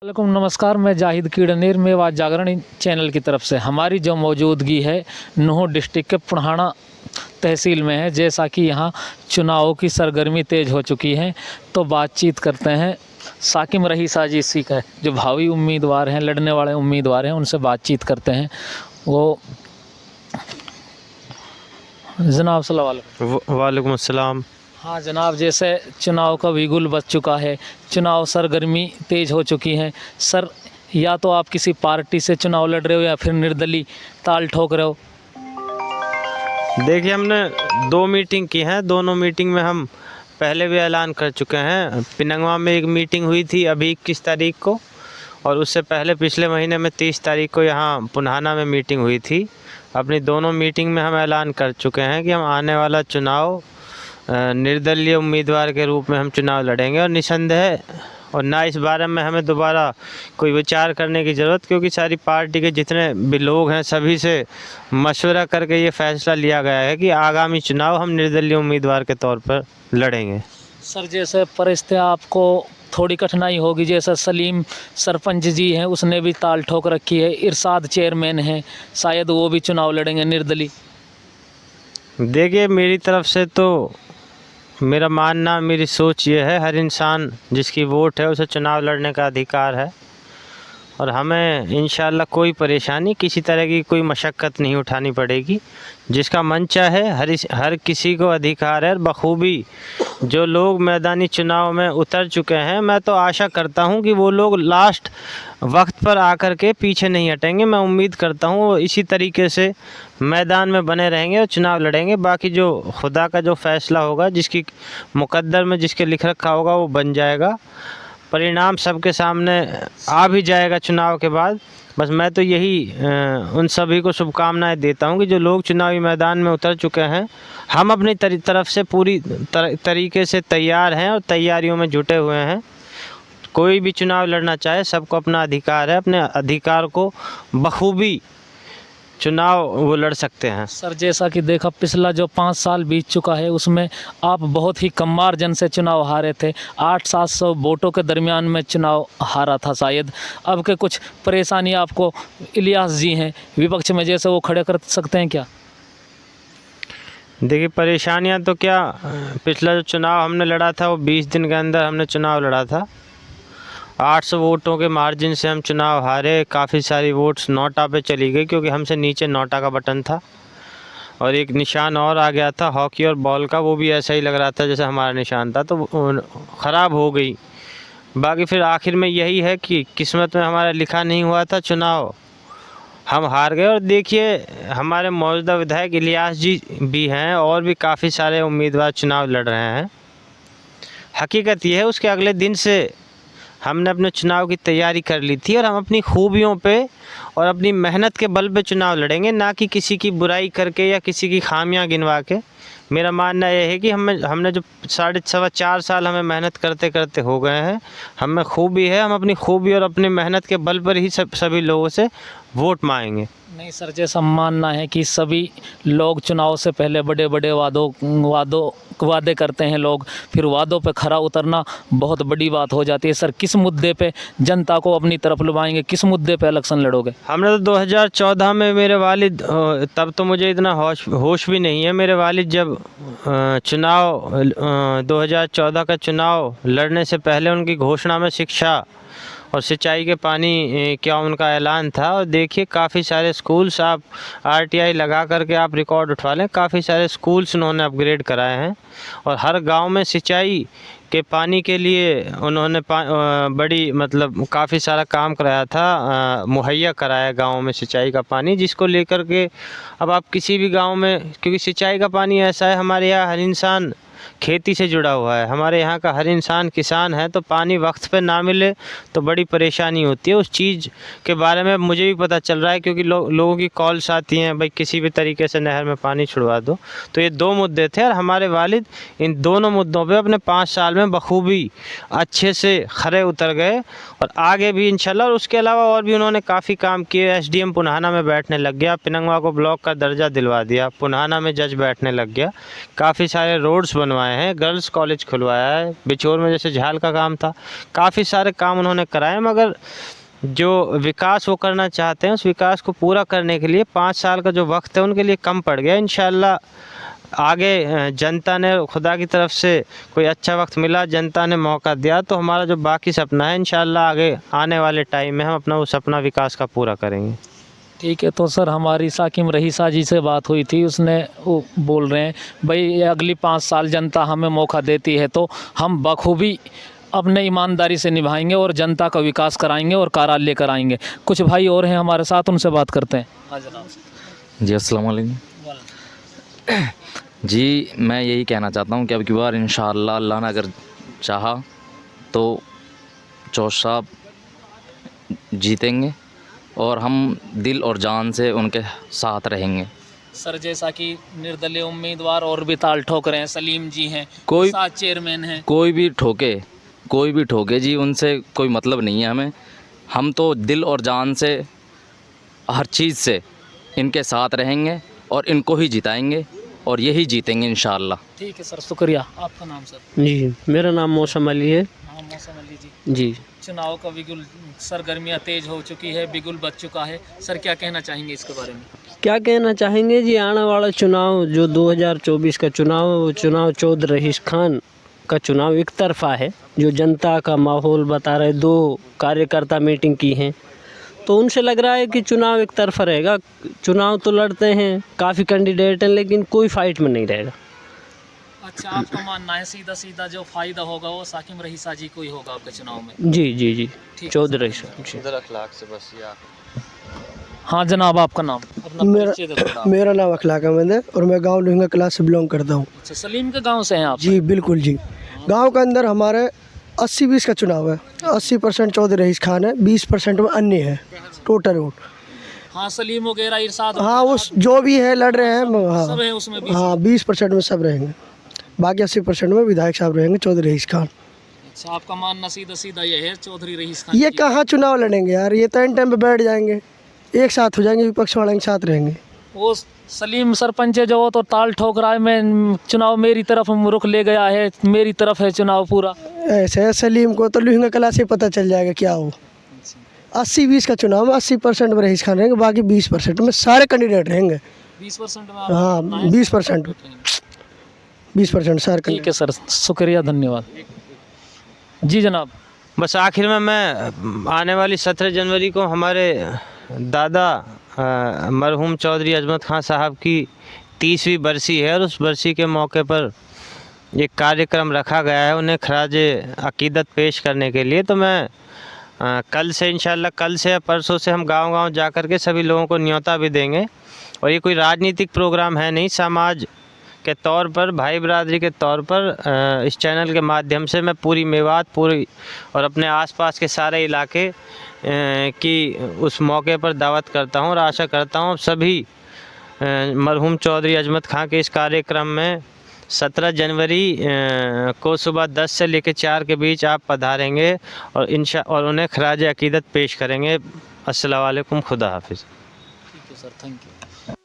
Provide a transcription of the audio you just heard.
वालेकुम नमस्कार। मैं जाहिद कीड़नेर मेवात जागरण चैनल की तरफ से हमारी जो मौजूदगी है नूंह डिस्ट्रिक्ट के पुढ़ाना तहसील में है। जैसा कि यहाँ चुनावों की सरगर्मी तेज़ हो चुकी है, तो बातचीत करते हैं साकिम रईसा जी सी का, जो भावी उम्मीदवार हैं, लड़ने वाले उम्मीदवार हैं, उनसे बातचीत करते हैं। वो जनाब सलाम वालेकुम। वालेकुम अस्सलाम। हाँ जनाब, जैसे चुनाव का बिगुल बज चुका है, चुनाव सरगर्मी तेज़ हो चुकी है सर। या तो आप किसी पार्टी से चुनाव लड़ रहे हो या फिर निर्दलीय ताल ठोक रहे हो। देखिए, हमने 2 मीटिंग की हैं। दोनों मीटिंग में हम पहले भी ऐलान कर चुके हैं। पिनंगवा में एक मीटिंग हुई थी अभी 21 तारीख को, और उससे पहले पिछले महीने में 30 तारीख को यहाँ पुन्हाना में मीटिंग हुई थी। अपनी दोनों मीटिंग में हम ऐलान कर चुके हैं कि हम आने वाला चुनाव निर्दलीय उम्मीदवार के रूप में हम चुनाव लड़ेंगे, और निसंदेह और ना इस बारे में हमें दोबारा कोई विचार करने की ज़रूरत, क्योंकि सारी पार्टी के जितने भी लोग हैं सभी से मशवरा करके ये फैसला लिया गया है कि आगामी चुनाव हम निर्दलीय उम्मीदवार के तौर पर लड़ेंगे। सर जैसे परिस्थिति आपको थोड़ी कठिनाई होगी, जैसा सलीम सरपंच जी हैं उसने भी ताल ठोक रखी है, इरशाद चेयरमैन हैं, शायद वो भी चुनाव लड़ेंगे निर्दलीय। देखिए, मेरी तरफ से तो मेरा मानना, मेरी सोच ये है, हर इंसान जिसकी वोट है उसे चुनाव लड़ने का अधिकार है, और हमें इंशाअल्लाह कोई परेशानी, किसी तरह की कोई मशक्क़त नहीं उठानी पड़ेगी। जिसका मन चाहे, हर किसी को अधिकार है। बखूबी जो लोग मैदानी चुनाव में उतर चुके हैं, मैं तो आशा करता हूं कि वो लोग लास्ट वक्त पर आकर के पीछे नहीं हटेंगे। मैं उम्मीद करता हूं वो इसी तरीके से मैदान में बने रहेंगे और चुनाव लड़ेंगे। बाकी जो खुदा का जो फ़ैसला होगा, जिसकी मुक़द्दर में जिसके लिख रखा होगा, वो बन जाएगा। परिणाम सबके सामने आ भी जाएगा चुनाव के बाद। बस मैं तो यही उन सभी को शुभकामनाएं देता हूं कि जो लोग चुनावी मैदान में उतर चुके हैं, हम अपनी तरफ से पूरी तरीके से तैयार हैं और तैयारियों में जुटे हुए हैं। कोई भी चुनाव लड़ना चाहे, सबको अपना अधिकार है, अपने अधिकार को बखूबी चुनाव वो लड़ सकते हैं। सर जैसा कि देखा, पिछला जो 5 साल बीत चुका है उसमें आप बहुत ही कम मार्जिन से चुनाव हारे थे। 800-700 वोटों के दरमियान में चुनाव हारा था शायद। अब के कुछ परेशानी आपको इलियास जी हैं विपक्ष में, जैसे वो खड़े कर सकते हैं क्या? देखिए, परेशानियां तो क्या, पिछला जो चुनाव हमने लड़ा था वो 20 दिन के अंदर हमने चुनाव लड़ा था। 800 वोटों के मार्जिन से हम चुनाव हारे। काफ़ी सारी वोट्स नोटा पे चली गई, क्योंकि हमसे नीचे नोटा का बटन था, और एक निशान और आ गया था हॉकी और बॉल का, वो भी ऐसा ही लग रहा था जैसे हमारा निशान था, तो ख़राब हो गई। बाकी फिर आखिर में यही है कि किस्मत में हमारा लिखा नहीं हुआ था चुनाव, हम हार गए। और देखिए, हमारे मौजूदा विधायक इलियास जी भी हैं, और भी काफ़ी सारे उम्मीदवार चुनाव लड़ रहे हैं। हकीकत यह है, उसके अगले दिन से हमने अपने चुनाव की तैयारी कर ली थी, और हम अपनी खूबियों पे और अपनी मेहनत के बल पे चुनाव लड़ेंगे, ना कि किसी की बुराई करके या किसी की खामियां गिनवा के। मेरा मानना यह है कि हमने जो 4.25 साल हमें मेहनत करते करते हो गए हैं, हमें खूबी है, हम अपनी खूबी और अपनी मेहनत के बल पर ही सभी लोगों से वोट मांगेंगे। नहीं सर, जैसा मानना है कि सभी लोग चुनाव से पहले बड़े बड़े वादे करते हैं लोग, फिर वादों पे खरा उतरना बहुत बड़ी बात हो जाती है। सर किस मुद्दे पे जनता को अपनी तरफ लुभाएंगे, किस मुद्दे पे इलेक्शन लड़ोगे? हमने तो 2014 में मेरे वालिद, तब तो मुझे इतना होश भी नहीं है, मेरे वालिद जब चुनाव 2014 का चुनाव लड़ने से पहले उनकी घोषणा में शिक्षा और सिंचाई के पानी क्या उनका ऐलान था। और देखिए, काफ़ी सारे स्कूल्स, आप आरटीआई लगा करके आप रिकॉर्ड उठवा लें, काफ़ी सारे स्कूल्स उन्होंने अपग्रेड कराए हैं, और हर गांव में सिंचाई के पानी के लिए उन्होंने बड़ी मतलब काफ़ी सारा काम कराया था, मुहैया कराया गाँव में सिंचाई का पानी, जिसको लेकर के अब आप किसी भी गाँव में, क्योंकि सिंचाई का पानी ऐसा है, हमारे यहाँ हर इंसान खेती से जुड़ा हुआ है, हमारे यहाँ का हर इंसान किसान है, तो पानी वक्त पे ना मिले तो बड़ी परेशानी होती है। उस चीज़ के बारे में मुझे भी पता चल रहा है, क्योंकि लोगों की कॉल्स आती हैं, भाई किसी भी तरीके से नहर में पानी छुड़वा दो। तो ये 2 मुद्दे थे, और हमारे वालिद इन दोनों मुद्दों पे अपने 5 साल में बखूबी अच्छे से खरे उतर गए, और आगे भी इंशाल्लाह। और उसके अलावा और भी उन्होंने काफ़ी काम किए। एसडीएम पुन्हाना में बैठने लग गया, पिनंगवा को ब्लॉक का दर्जा दिलवा दिया, पुन्हाना में जज बैठने लग गया, काफ़ी सारे रोड्स बनवा बनवाए हैं, गर्ल्स कॉलेज खुलवाया है, बिचौर में जैसे झाल का काम था, काफ़ी सारे काम उन्होंने कराए, मगर जो विकास वो करना चाहते हैं उस विकास को पूरा करने के लिए 5 साल का जो वक्त है उनके लिए कम पड़ गया। इंशाल्लाह आगे जनता ने, खुदा की तरफ से कोई अच्छा वक्त मिला, जनता ने मौका दिया, तो हमारा जो बाकी सपना है इंशाल्लाह आगे आने वाले टाइम में हम अपना वो सपना विकास का पूरा करेंगे। ठीक है। तो सर हमारी साकिम रहीसा जी से बात हुई थी, उसने वो बोल रहे हैं भाई ये अगली 5 साल जनता हमें मौका देती है तो हम बखूबी अपने ईमानदारी से निभाएंगे और जनता का विकास कराएंगे और कार्यालय लेकर आएंगे। कुछ भाई और हैं हमारे साथ, उनसे बात करते हैं। हाँ जनाब। जी अस्सलाम वालेकुम। जी मैं यही कहना चाहता हूँ कि अब की बार इंशाअल्लाह अल्लाह ने अगर चाहा तो चौधरी साहब जीतेंगे और हम दिल और जान से उनके साथ रहेंगे। सर जैसा कि निर्दलीय उम्मीदवार और भी ताल ठोक रहे हैं, सलीम जी हैं, कोई- साथ चेयरमैन हैं। कोई भी ठोके जी, उनसे कोई मतलब नहीं है हमें। हम तो दिल और जान से हर चीज़ से इनके साथ रहेंगे और इनको ही जिताएंगे और यही जीतेंगे इंशाअल्लाह। ठीक है सर, शुक्रिया। आपका नाम सर? जी, मेरा नाम मौसम अली है। हाँ मौसम अली जी। जी, चुनाव का बिगुल, सरगर्मियाँ तेज हो चुकी है, बिगुल बज चुका है, सर क्या कहना चाहेंगे इसके बारे में? क्या कहना चाहेंगे जी, आने वाला चुनाव जो 2024 का चुनाव है वो चुनाव चौधरी रहीस खान का चुनाव एक तरफा है। जो जनता का माहौल बता रहे, 2 कार्यकर्ता मीटिंग की हैं तो उनसे लग रहा है कि चुनाव एक तरफा रहेगा। चुनाव तो लड़ते हैं, काफ़ी कैंडिडेट हैं, लेकिन कोई फाइट में नहीं रहेगा। अच्छा, आपका मानना है सीधा सीधा जो फायदा होगा वो साकिम रहीसा जी को ही होगा आपके चुनाव में? जी जी जी, ठीक। चौधरी रहीस जी। अखलाक से बस या हाँ जनाब, आपका नाम? अपना परिचय दे दो। मेरा नाम अखलाक अहमद है और मैं गांव लोहिंगा क्लास से बिलोंग करता हूँ। अच्छा, सलीम के गांव से हैं आप? जी बिल्कुल जी। गांव के अंदर हमारे 80-20 का चुनाव है। 80% चौधरी रहीस खान है, 20% में अन्य है टोटल वोट। हाँ, सलीम वगैरह इरशाद हाँ उस जो भी है लड़ रहे हैं। सब है उसमें भी। हाँ 20% में सब रहेंगे, बाकी 80% में विधायक साहब रहेंगे चौधरी रहीस खान। अच्छा, आपका मानना सीधा सीधा ये है चौधरी रहीस खान ये जी? कहाँ चुनाव लड़ेंगे यार, ये तो एन टाइम पे बैठ जाएंगे, एक साथ हो जाएंगे, विपक्ष वाले के साथ रहेंगे। वो सलीम सरपंच है जो वो तो ताल ठोक रहा है, मैं चुनाव मेरी तरफ रुख ले गया है, मेरी तरफ है चुनाव पूरा। ऐसे है, सलीम को तो लोहिंगा क्लास से पता चल जाएगा क्या हो। 80-20 का चुनाव में 80% में रहीस खान रहेंगे, बाकी 20% में सारे कैंडिडेट रहेंगे। 20% में हाँ 20% 20% सारे ठीक है सर, शुक्रिया, धन्यवाद। जी जनाब। बस आखिर में मैं आने वाली 17 जनवरी को हमारे दादा मरहूम चौधरी अजमत खान साहब की 30वीं बरसी है और उस बरसी के मौके पर एक कार्यक्रम रखा गया है उन्हें खराज अकीदत पेश करने के लिए। तो मैं कल से इंशाल्लाह, कल से या परसों से हम गांव-गांव जा कर के सभी लोगों को न्योता भी देंगे। और ये कोई राजनीतिक प्रोग्राम है नहीं, समाज के तौर पर, भाई बिरादरी के तौर पर इस चैनल के माध्यम से मैं पूरी मेवात पूरी और अपने आसपास के सारे इलाके की उस मौके पर दावत करता हूं और आशा करता हूं सभी मरहूम चौधरी अजमत खान के इस कार्यक्रम में 17 जनवरी को सुबह 10 से लेकर 4 के बीच आप पधारेंगे और उन्हें खराज अकीदत पेश करेंगे। अस्सलाम वालेकुम, खुदा हाफिज़। ठीक है सर, थैंक यू।